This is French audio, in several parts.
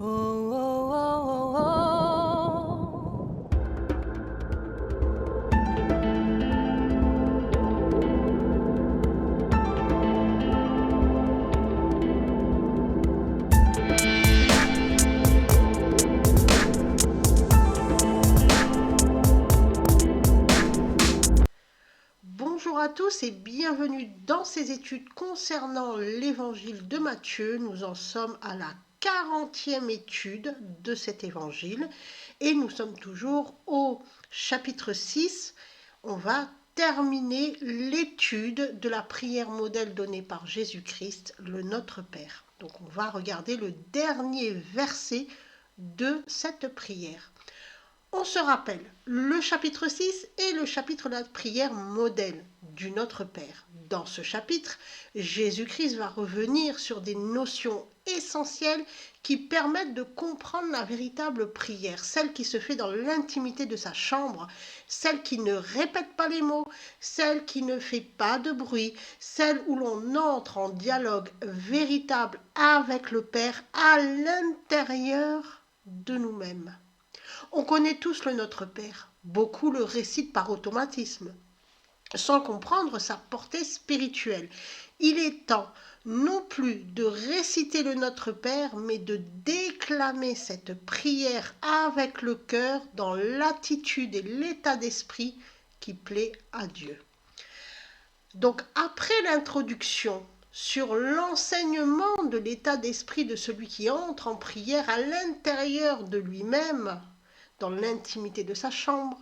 Oh, oh, oh, oh, oh. Bonjour à tous et bienvenue dans ces études concernant l'évangile de Matthieu. Nous en sommes à la 40e étude de cet évangile et nous sommes toujours au chapitre 6. On va terminer l'étude de la prière modèle donnée par Jésus-Christ, le Notre Père. Donc on va regarder le dernier verset de cette prière. On se rappelle le chapitre 6 et le chapitre de la prière modèle du Notre Père. Dans ce chapitre, Jésus-Christ va revenir sur des notions essentielles qui permettent de comprendre la véritable prière, celle qui se fait dans l'intimité de sa chambre, celle qui ne répète pas les mots, celle qui ne fait pas de bruit, celle où l'on entre en dialogue véritable avec le Père à l'intérieur de nous-mêmes. On connaît tous le Notre Père, beaucoup le récitent par automatisme, sans comprendre sa portée spirituelle. Il est temps non plus de réciter le Notre Père, mais de déclamer cette prière avec le cœur dans l'attitude et l'état d'esprit qui plaît à Dieu. Donc après l'introduction sur l'enseignement de l'état d'esprit de celui qui entre en prière à l'intérieur de lui-même, dans l'intimité de sa chambre,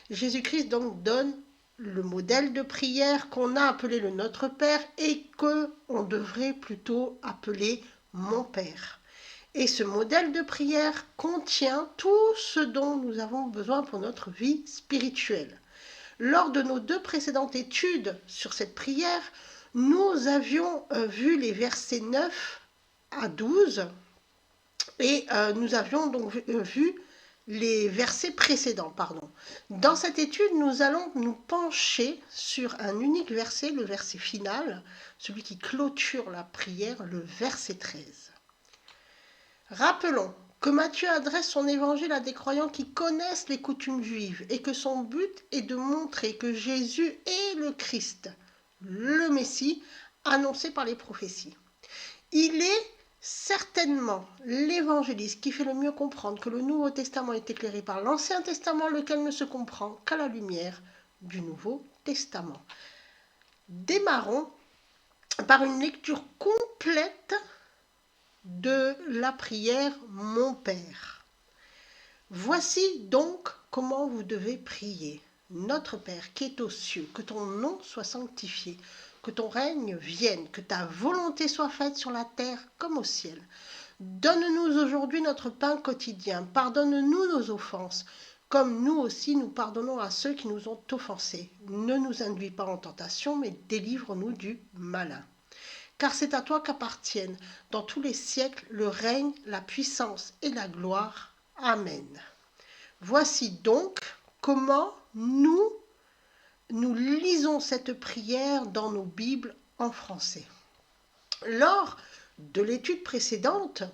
Jésus-Christ donc donne le modèle de prière qu'on a appelé le Notre Père et qu'on devrait plutôt appeler mon Père. Et ce modèle de prière contient tout ce dont nous avons besoin pour notre vie spirituelle. Lors de nos deux précédentes études sur cette prière, nous avions vu les versets 9 à 12 et nous avions donc vu les versets précédents. Dans cette étude, nous allons nous pencher sur un unique verset, le verset final, celui qui clôture la prière, le verset 13. Rappelons que Matthieu adresse son évangile à des croyants qui connaissent les coutumes juives et que son but est de montrer que Jésus est le Christ, le Messie, annoncé par les prophéties. Il est certainement l'évangéliste qui fait le mieux comprendre que le Nouveau Testament est éclairé par l'Ancien Testament, lequel ne se comprend qu'à la lumière du Nouveau Testament. Démarrons par une lecture complète de la prière « Mon Père ». Voici donc comment vous devez prier. Notre Père qui est aux cieux, que ton nom soit sanctifié, que ton règne vienne, que ta volonté soit faite sur la terre comme au ciel. Donne-nous aujourd'hui notre pain quotidien. Pardonne-nous nos offenses, comme nous aussi nous pardonnons à ceux qui nous ont offensés. Ne nous induis pas en tentation, mais délivre-nous du malin. Car c'est à toi qu'appartiennent dans tous les siècles le règne, la puissance et la gloire. Amen. Voici donc comment nous lisons cette prière dans nos Bibles en français. Lors d'une étude précédente,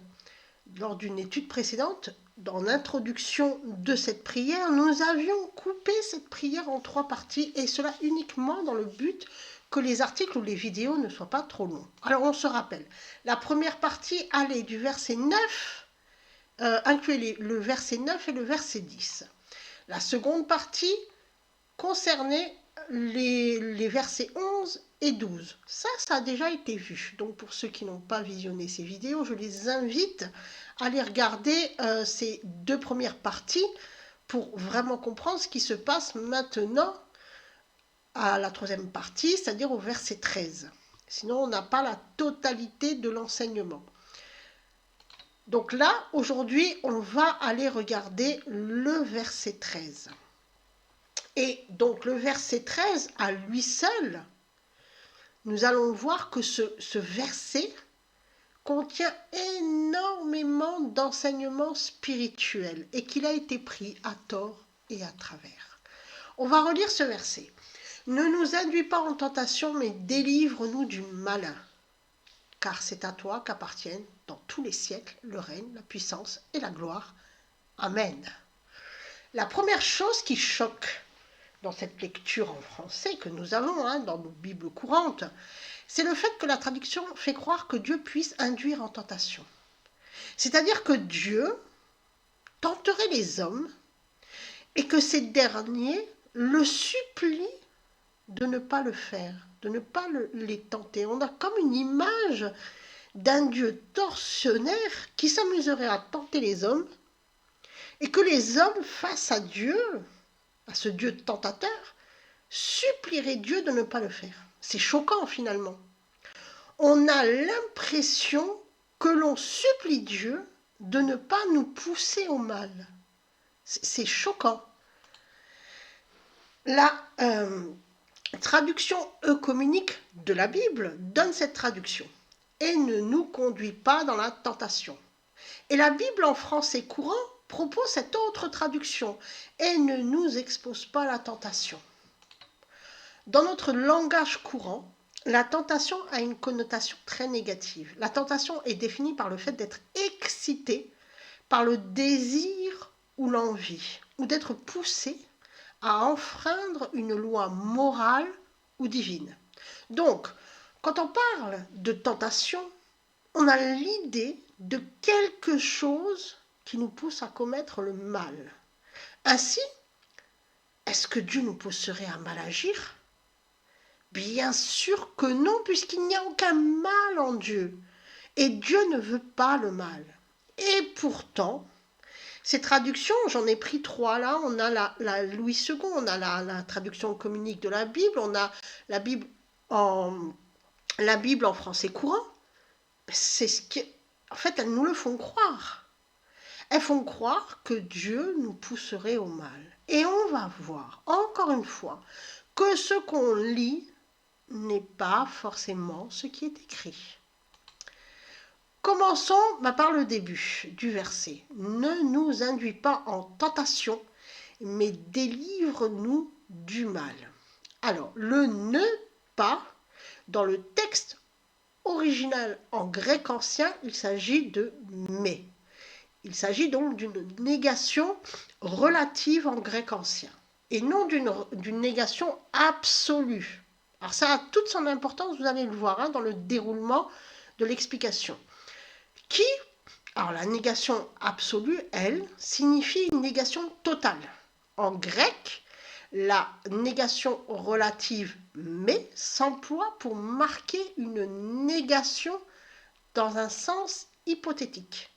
dans l'introduction de cette prière, nous avions coupé cette prière en 3 parties et cela uniquement dans le but que les articles ou les vidéos ne soient pas trop longs. Alors on se rappelle, la première partie allait du verset 9, incluait le verset 9 et le verset 10. La seconde partie concernait les versets 11 et 12. Ça a déjà été vu. Donc pour ceux qui n'ont pas visionné ces vidéos, je les invite à aller regarder ces 2 premières parties pour vraiment comprendre ce qui se passe maintenant à la 3e partie, c'est-à-dire au verset 13. Sinon, on n'a pas la totalité de l'enseignement. Donc là, aujourd'hui, on va aller regarder le verset 13. Et donc le verset 13, à lui seul, nous allons voir que ce verset contient énormément d'enseignements spirituels et qu'il a été pris à tort et à travers. On va relire ce verset. Ne nous induis pas en tentation, mais délivre-nous du malin, car c'est à toi qu'appartiennent dans tous les siècles, le règne, la puissance et la gloire. Amen. La première chose qui choque dans cette lecture en français que nous avons dans nos Bibles courantes, c'est le fait que la traduction fait croire que Dieu puisse induire en tentation. C'est-à-dire que Dieu tenterait les hommes et que ces derniers le supplient de ne pas le faire, de ne pas les tenter. On a comme une image d'un Dieu tortionnaire qui s'amuserait à tenter les hommes et que les hommes face à Dieu, à ce Dieu tentateur, supplieraient Dieu de ne pas le faire. C'est choquant finalement. On a l'impression que l'on supplie Dieu de ne pas nous pousser au mal. C'est choquant. La traduction œcuménique de la Bible donne cette traduction et ne nous conduit pas dans la tentation. Et la Bible en français courant propose cette autre traduction et ne nous expose pas à la tentation. Dans notre langage courant, la tentation a une connotation très négative. La tentation est définie par le fait d'être excité par le désir ou l'envie, ou d'être poussé à enfreindre une loi morale ou divine. Donc, quand on parle de tentation, on a l'idée de quelque chose qui nous pousse à commettre le mal. Ainsi, est-ce que Dieu nous pousserait à mal agir ? Bien sûr que non, puisqu'il n'y a aucun mal en Dieu. Et Dieu ne veut pas le mal. Et pourtant, ces traductions, j'en ai pris 3 là. On a la Louis II, on a la traduction communique de la Bible, on a la Bible en français courant. C'est ce qui, en fait, elles nous le font croire. Elles font croire que Dieu nous pousserait au mal. Et on va voir, encore une fois, que ce qu'on lit n'est pas forcément ce qui est écrit. Commençons par le début du verset. Ne nous induis pas en tentation, mais délivre-nous du mal. Alors, le ne pas, dans le texte original en grec ancien, il s'agit de mais. Il s'agit donc d'une négation relative en grec ancien, et non d'une négation absolue. Alors ça a toute son importance, vous allez le voir dans le déroulement de l'explication. Alors la négation absolue, elle, signifie une négation totale. En grec, la négation relative mais s'emploie pour marquer une négation dans un sens hypothétique,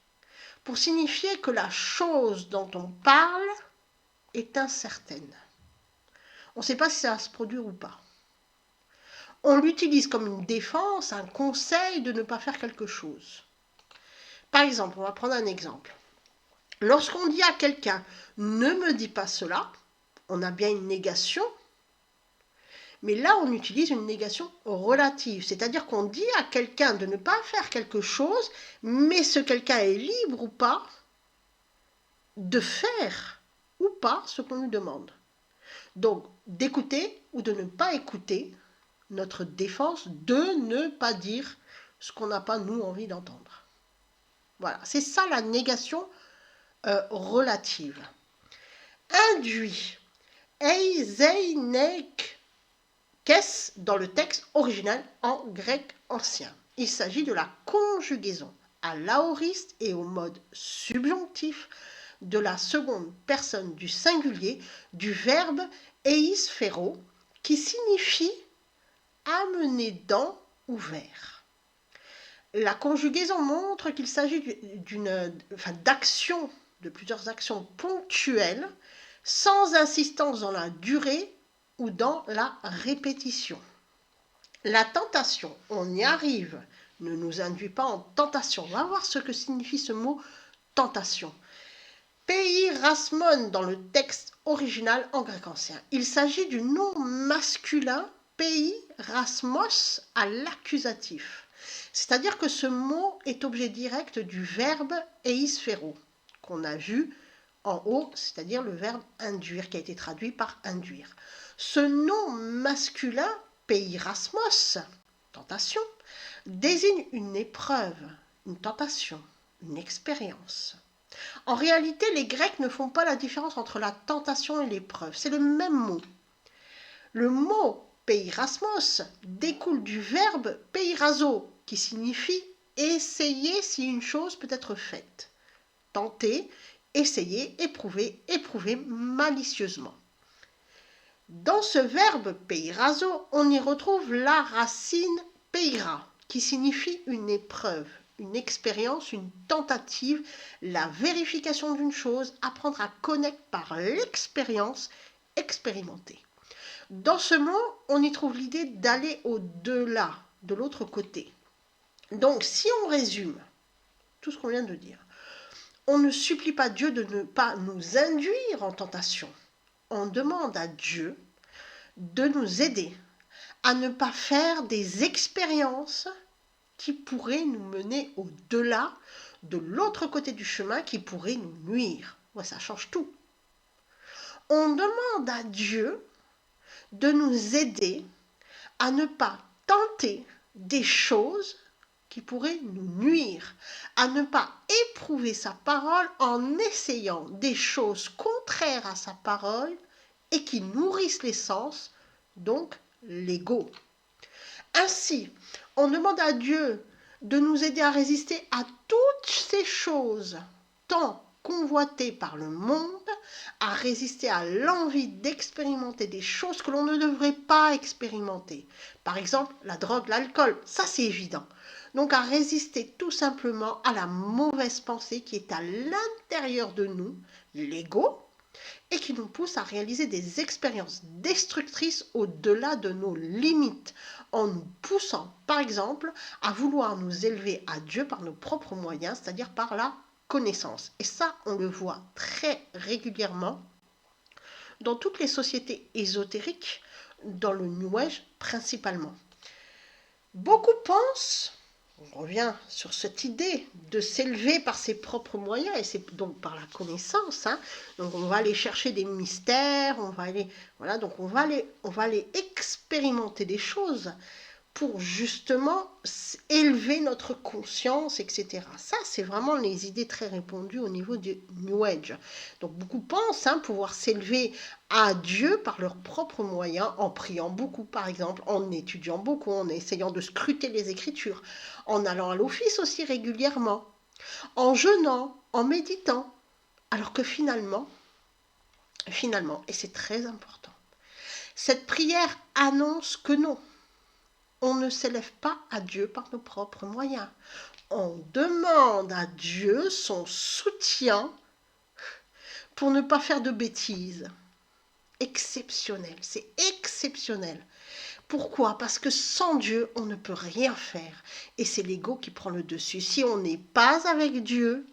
pour signifier que la chose dont on parle est incertaine. On ne sait pas si ça va se produire ou pas. On l'utilise comme une défense, un conseil de ne pas faire quelque chose. Par exemple, on va prendre un exemple. Lorsqu'on dit à quelqu'un « ne me dis pas cela », on a bien une négation, mais là on utilise une négation relative, c'est-à-dire qu'on dit à quelqu'un de ne pas faire quelque chose, mais ce quelqu'un est libre ou pas de faire ou pas ce qu'on lui demande. Donc, d'écouter ou de ne pas écouter, notre défense de ne pas dire ce qu'on n'a pas, nous, envie d'entendre. Voilà, c'est ça la négation relative. Induit. Eizeinek kes dans le texte original en grec ancien. Il s'agit de la conjugaison à l'aoriste et au mode subjonctif de la seconde personne du singulier du verbe eisphero qui signifie amener dans ou vers. La conjugaison montre qu'il s'agit d'actions, de plusieurs actions ponctuelles, sans insistance dans la durée ou dans la répétition. La tentation, on y arrive, ne nous induit pas en tentation. On va voir ce que signifie ce mot tentation. Peirasmon dans le texte original en grec ancien. Il s'agit du nom masculin peirasmos à l'accusatif. C'est-à-dire que ce mot est objet direct du verbe eisphero, qu'on a vu en haut, c'est-à-dire le verbe induire, qui a été traduit par induire. Ce nom masculin, peirasmos, tentation, désigne une épreuve une tentation, une expérience. En réalité, les Grecs ne font pas la différence entre la tentation et l'épreuve. C'est le même mot. Le mot peirasmos découle du verbe peirazo, qui signifie essayer si une chose peut être faite. Tenter, essayer, éprouver, éprouver malicieusement. Dans ce verbe peirazo, on y retrouve la racine peira, qui signifie une épreuve, une expérience, une tentative, la vérification d'une chose, apprendre à connaître par l'expérience, expérimenter. Dans ce mot, on y trouve l'idée d'aller au-delà, de l'autre côté. Donc, si on résume tout ce qu'on vient de dire, on ne supplie pas Dieu de ne pas nous induire en tentation. On demande à Dieu de nous aider à ne pas faire des expériences qui pourraient nous mener au-delà, de l'autre côté du chemin, qui pourraient nous nuire. Ouais, ça change tout. On demande à Dieu de nous aider à ne pas tenter des choses qui pourraient nous nuire, à ne pas éprouver sa parole en essayant des choses contraires à sa parole et qui nourrissent les sens, donc l'ego. Ainsi, on demande à Dieu de nous aider à résister à toutes ces choses, tant convoitées par le monde, à résister à l'envie d'expérimenter des choses que l'on ne devrait pas expérimenter. Par exemple, la drogue, l'alcool, ça c'est évident. Donc à résister tout simplement à la mauvaise pensée qui est à l'intérieur de nous, l'ego, et qui nous pousse à réaliser des expériences destructrices au-delà de nos limites, en nous poussant, par exemple, à vouloir nous élever à Dieu par nos propres moyens, c'est-à-dire par la connaissance. Et ça, on le voit très régulièrement dans toutes les sociétés ésotériques, dans le New Age principalement. Beaucoup pensent, on revient sur cette idée de s'élever par ses propres moyens, et c'est donc par la connaissance. Donc on va aller chercher des mystères, on va aller expérimenter des choses pour justement élever notre conscience, etc. Ça, c'est vraiment les idées très répandues au niveau du New Age. Donc beaucoup pensent pouvoir s'élever à Dieu par leurs propres moyens, en priant beaucoup par exemple, en étudiant beaucoup, en essayant de scruter les Écritures, en allant à l'office aussi régulièrement, en jeûnant, en méditant. Alors que finalement, et c'est très important, cette prière annonce que non, on ne s'élève pas à Dieu par nos propres moyens. On demande à Dieu son soutien pour ne pas faire de bêtises. Exceptionnel, c'est exceptionnel. Pourquoi? Parce que sans Dieu, on ne peut rien faire. Et c'est l'ego qui prend le dessus. Si on n'est pas avec Dieu,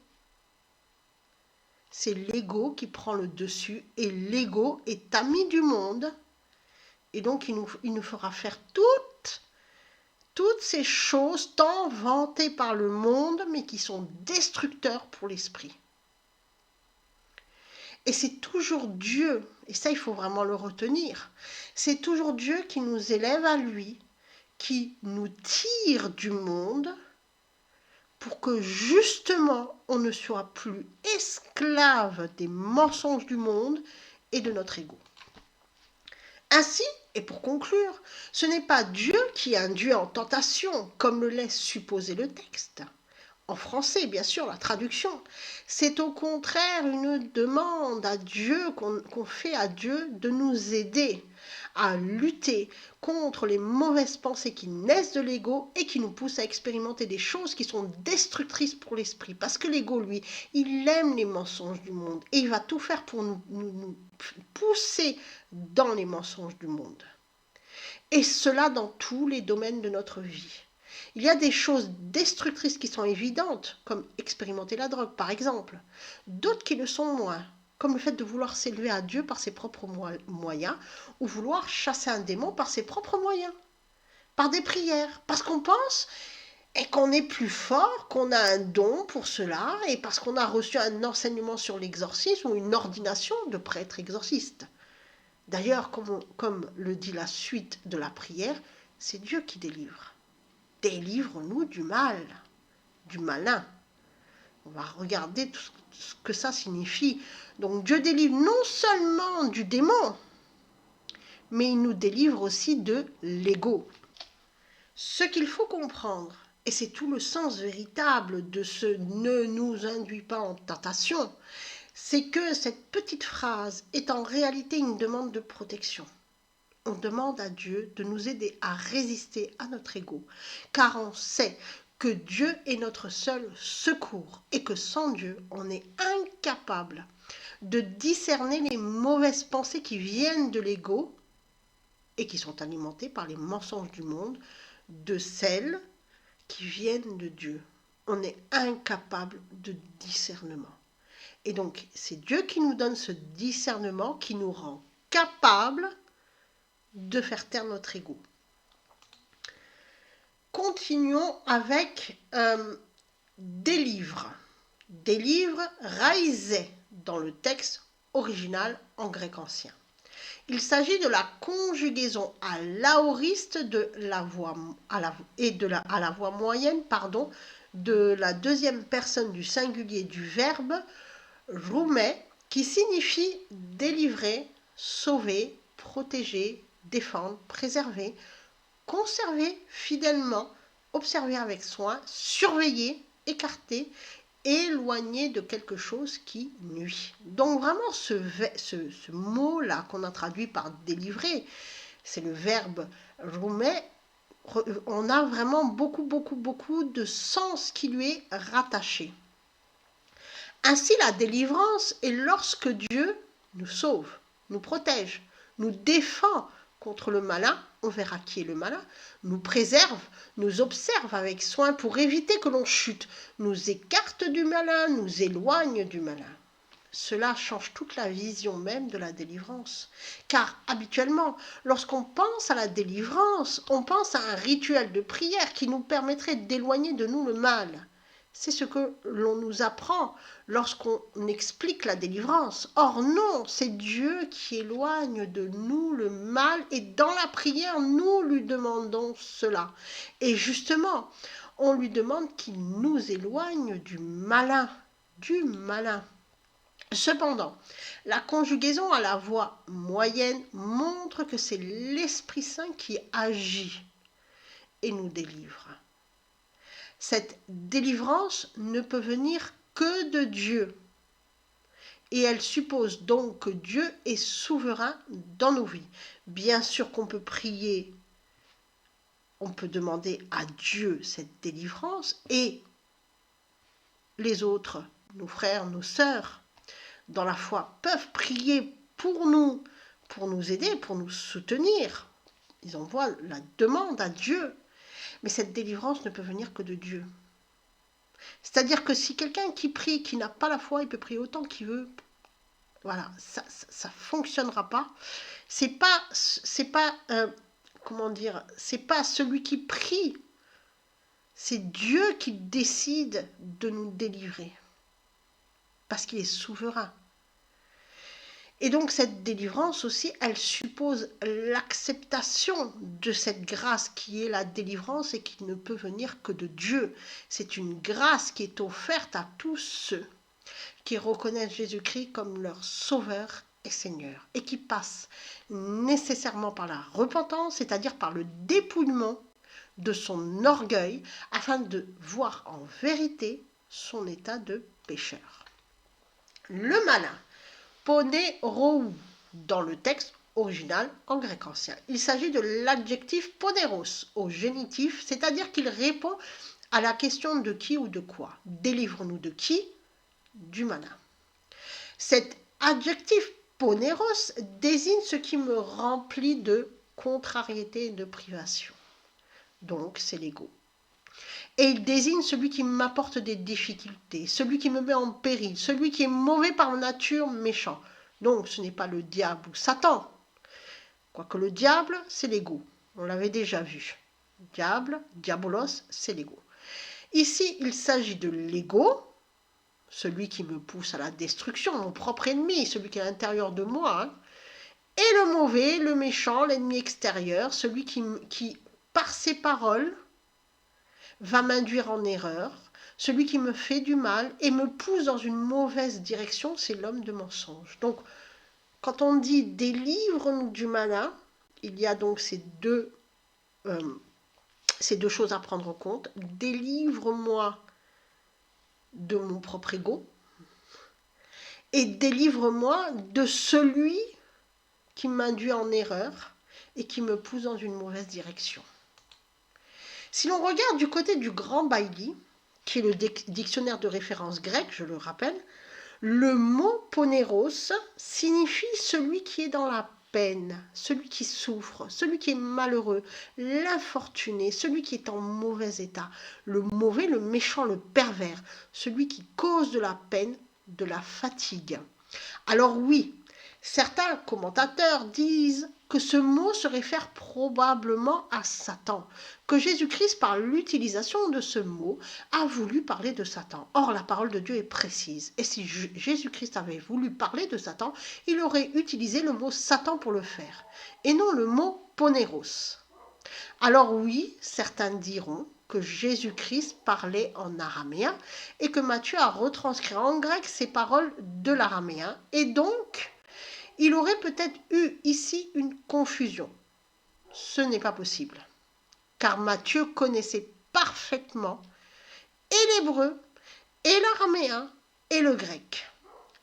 c'est l'ego qui prend le dessus. Et l'ego est ami du monde. Et donc, il nous fera faire toutes ces choses tant vantées par le monde, mais qui sont destructeurs pour l'esprit. Et c'est toujours Dieu, et ça il faut vraiment le retenir, c'est toujours Dieu qui nous élève à lui, qui nous tire du monde pour que justement on ne soit plus esclave des mensonges du monde et de notre ego. Ainsi, et pour conclure, ce n'est pas Dieu qui induit en tentation, comme le laisse supposer le texte. En français, bien sûr, la traduction. C'est au contraire une demande à Dieu, qu'on fait à Dieu de nous aider à lutter contre les mauvaises pensées qui naissent de l'ego et qui nous poussent à expérimenter des choses qui sont destructrices pour l'esprit. Parce que l'ego, lui, il aime les mensonges du monde et il va tout faire pour nous pousser dans les mensonges du monde. Et cela dans tous les domaines de notre vie. Il y a des choses destructrices qui sont évidentes, comme expérimenter la drogue par exemple. D'autres qui le sont moins, comme le fait de vouloir s'élever à Dieu par ses propres moyens, ou vouloir chasser un démon par ses propres moyens, par des prières, parce qu'on pense et qu'on est plus fort, qu'on a un don pour cela, et parce qu'on a reçu un enseignement sur l'exorcisme ou une ordination de prêtre exorciste. D'ailleurs, comme le dit la suite de la prière, c'est Dieu qui délivre. Délivre-nous du mal. du malin. On va regarder tout ce que ça signifie. Donc Dieu délivre non seulement du démon, mais il nous délivre aussi de l'ego. Ce qu'il faut comprendre, et c'est tout le sens véritable de ce « ne nous induis pas en tentation », c'est que cette petite phrase est en réalité une demande de protection. On demande à Dieu de nous aider à résister à notre ego, car on sait que Dieu est notre seul secours et que sans Dieu, on est incapable de discerner les mauvaises pensées qui viennent de l'ego et qui sont alimentées par les mensonges du monde, de celles qui viennent de Dieu. On est incapable de discernement. Et donc, c'est Dieu qui nous donne ce discernement, qui nous rend capables de faire taire notre ego. Continuons avec délivre. Délivre, raïsé dans le texte original en grec ancien. Il s'agit de la conjugaison à l'aoriste de la voix à la voix moyenne, de la deuxième personne du singulier du verbe roumé, qui signifie délivrer, sauver, protéger, défendre, préserver, conserver fidèlement, observer avec soin, surveiller, écarter, éloigner de quelque chose qui nuit. Donc vraiment ce mot-là qu'on a traduit par délivrer, c'est le verbe roumé, on a vraiment beaucoup de sens qui lui est rattaché. Ainsi la délivrance est lorsque Dieu nous sauve, nous protège, nous défend contre le malin, on verra qui est le malin, nous préserve, nous observe avec soin pour éviter que l'on chute, nous écarte du malin, nous éloigne du malin. Cela change toute la vision même de la délivrance. Car habituellement, lorsqu'on pense à la délivrance, on pense à un rituel de prière qui nous permettrait d'éloigner de nous le mal. C'est ce que l'on nous apprend lorsqu'on explique la délivrance. Or non, c'est Dieu qui éloigne de nous le mal et dans la prière, nous lui demandons cela. Et justement, on lui demande qu'il nous éloigne du malin, Cependant, la conjugaison à la voix moyenne montre que c'est l'Esprit Saint qui agit et nous délivre. Cette délivrance ne peut venir que de Dieu. Et elle suppose donc que Dieu est souverain dans nos vies. Bien sûr qu'on peut prier, on peut demander à Dieu cette délivrance et les autres, nos frères, nos sœurs, dans la foi, peuvent prier pour nous aider, pour nous soutenir. Ils envoient la demande à Dieu. Mais cette délivrance ne peut venir que de Dieu. C'est-à-dire que si quelqu'un qui prie, qui n'a pas la foi, il peut prier autant qu'il veut. Voilà, ça fonctionnera pas. C'est pas celui qui prie. C'est Dieu qui décide de nous délivrer. Parce qu'il est souverain. Et donc cette délivrance aussi, elle suppose l'acceptation de cette grâce qui est la délivrance et qui ne peut venir que de Dieu. C'est une grâce qui est offerte à tous ceux qui reconnaissent Jésus-Christ comme leur Sauveur et Seigneur et qui passent nécessairement par la repentance, c'est-à-dire par le dépouillement de son orgueil afin de voir en vérité son état de pécheur. Le malin, ponerou, dans le texte original en grec ancien. Il s'agit de l'adjectif poneros au génitif, c'est-à-dire qu'il répond à la question de qui ou de quoi. Délivre-nous de qui? Du malin. Cet adjectif poneros désigne ce qui me remplit de contrariété et de privation. Donc, c'est l'ego. Et il désigne celui qui m'apporte des difficultés, celui qui me met en péril, celui qui est mauvais par nature, méchant. Donc, ce n'est pas le diable ou Satan. Quoique le diable, c'est l'ego. On l'avait déjà vu. Diable, diabolos, c'est l'ego. Ici, il s'agit de l'ego, celui qui me pousse à la destruction, mon propre ennemi, celui qui est à l'intérieur de moi. Et le mauvais, le méchant, l'ennemi extérieur, celui qui, par ses paroles, va m'induire en erreur, Celui qui me fait du mal et me pousse dans une mauvaise direction, c'est l'homme de mensonge. Donc, quand on dit délivre-nous du malin, il y a donc euh, ces deux choses à prendre en compte. Délivre-moi de mon propre ego et délivre-moi de celui qui m'induit en erreur et qui me pousse dans une mauvaise direction. Si l'on regarde du côté du Grand Bailly, qui est le dictionnaire de référence grec, je le rappelle, le mot poneros signifie celui qui est dans la peine, celui qui souffre, celui qui est malheureux, l'infortuné, celui qui est en mauvais état, le mauvais, le méchant, le pervers, celui qui cause de la peine, de la fatigue. Alors oui, certains commentateurs disent que ce mot se réfère probablement à Satan, que Jésus-Christ, par l'utilisation de ce mot, a voulu parler de Satan. Or, la parole de Dieu est précise. Et si Jésus-Christ avait voulu parler de Satan, il aurait utilisé le mot Satan pour le faire, et non le mot poneros. Alors oui, certains diront que Jésus-Christ parlait en araméen et que Matthieu a retranscrit en grec ces paroles de l'araméen, et donc il aurait peut-être eu ici une confusion. Ce n'est pas possible, car Matthieu connaissait parfaitement et l'hébreu, et l'araméen, et le grec.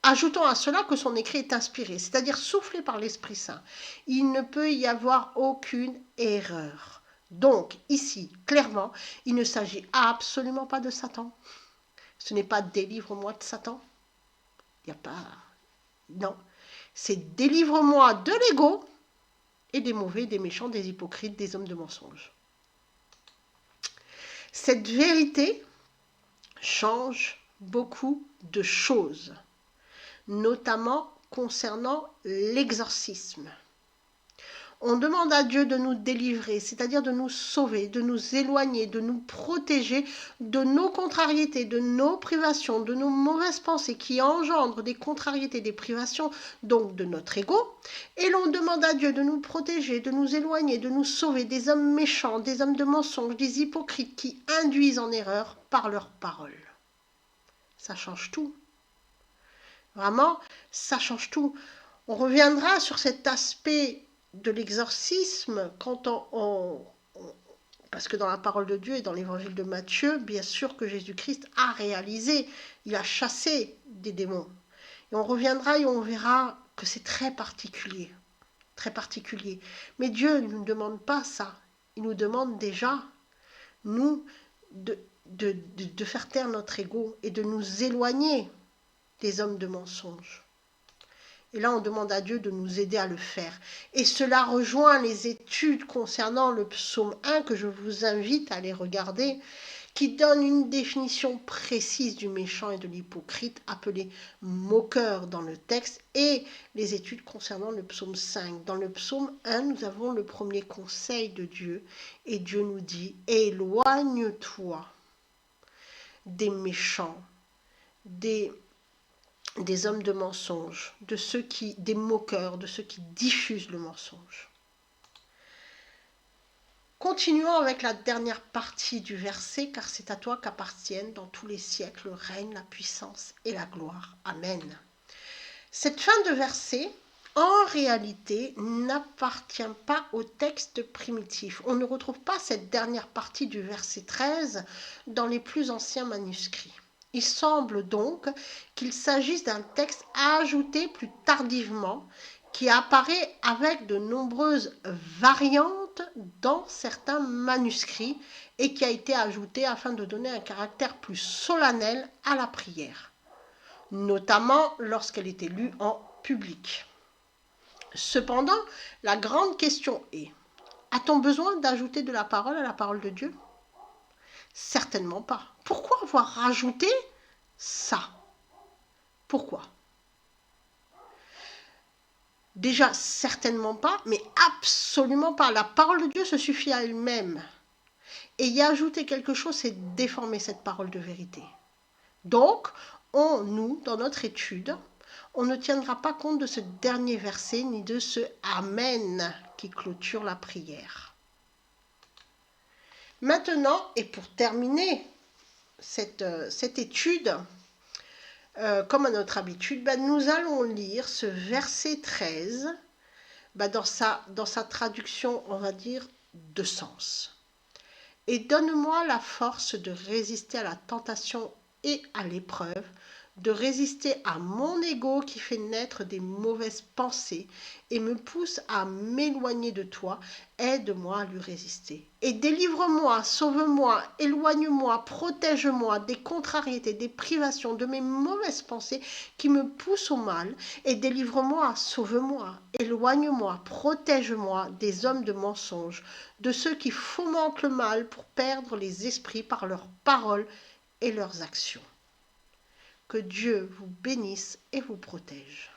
Ajoutons à cela que son écrit est inspiré, c'est-à-dire soufflé par l'Esprit Saint. Il ne peut y avoir aucune erreur. Donc, ici, clairement, il ne s'agit absolument pas de Satan. Ce n'est pas « délivre-moi de Satan ». Il n'y a pas... Non. C'est « délivre-moi de l'ego et des mauvais, des méchants, des hypocrites, des hommes de mensonge ». Cette vérité change beaucoup de choses, notamment concernant l'exorcisme. On demande à Dieu de nous délivrer, c'est-à-dire de nous sauver, de nous éloigner, de nous protéger de nos contrariétés, de nos privations, de nos mauvaises pensées qui engendrent des contrariétés, des privations, donc de notre ego. Et l'on demande à Dieu de nous protéger, de nous éloigner, de nous sauver des hommes méchants, des hommes de mensonges, des hypocrites qui induisent en erreur par leurs paroles. Ça change tout. Vraiment, ça change tout. On reviendra sur cet aspect de l'exorcisme quand parce que dans la parole de Dieu et dans l'évangile de Matthieu, bien sûr que Jésus-Christ a réalisé, il a chassé des démons. Et on reviendra et on verra que c'est très particulier, très particulier. Mais Dieu ne nous demande pas ça. Il nous demande déjà, nous, de faire taire notre ego et de nous éloigner des hommes de mensonges. Et là, on demande à Dieu de nous aider à le faire. Et cela rejoint les études concernant le psaume 1 que je vous invite à aller regarder, qui donne une définition précise du méchant et de l'hypocrite, appelé moqueur dans le texte, et les études concernant le psaume 5. Dans le psaume 1, nous avons le premier conseil de Dieu, et Dieu nous dit « Éloigne-toi des méchants, des hommes de mensonge, des moqueurs, de ceux qui diffusent le mensonge. » Continuons avec la dernière partie du verset, car c'est à toi qu'appartiennent dans tous les siècles le règne, la puissance et la gloire. Amen. Cette fin de verset, en réalité, n'appartient pas au texte primitif. On ne retrouve pas cette dernière partie du verset 13 dans les plus anciens manuscrits. Il semble donc qu'il s'agisse d'un texte ajouté plus tardivement, qui apparaît avec de nombreuses variantes dans certains manuscrits et qui a été ajouté afin de donner un caractère plus solennel à la prière, notamment lorsqu'elle était lue en public. Cependant, la grande question est, a-t-on besoin d'ajouter de la parole à la parole de Dieu ? Certainement pas. Pourquoi avoir rajouté ça ? Pourquoi ? Déjà, certainement pas, mais absolument pas. La parole de Dieu se suffit à elle-même. Et y ajouter quelque chose, c'est déformer cette parole de vérité. Donc, nous, dans notre étude, on ne tiendra pas compte de ce dernier verset, ni de ce « Amen » qui clôture la prière. Maintenant, et pour terminer cette étude, comme à notre habitude, nous allons lire ce verset 13 dans sa traduction, on va dire, de sens. Et donne-moi la force de résister à la tentation et à l'épreuve, de résister à mon ego qui fait naître des mauvaises pensées et me pousse à m'éloigner de toi. Aide-moi à lui résister. Et délivre-moi, sauve-moi, éloigne-moi, protège-moi des contrariétés, des privations, de mes mauvaises pensées qui me poussent au mal. Et délivre-moi, sauve-moi, éloigne-moi, protège-moi des hommes de mensonge, de ceux qui fomentent le mal pour perdre les esprits par leurs paroles et leurs actions. Que Dieu vous bénisse et vous protège.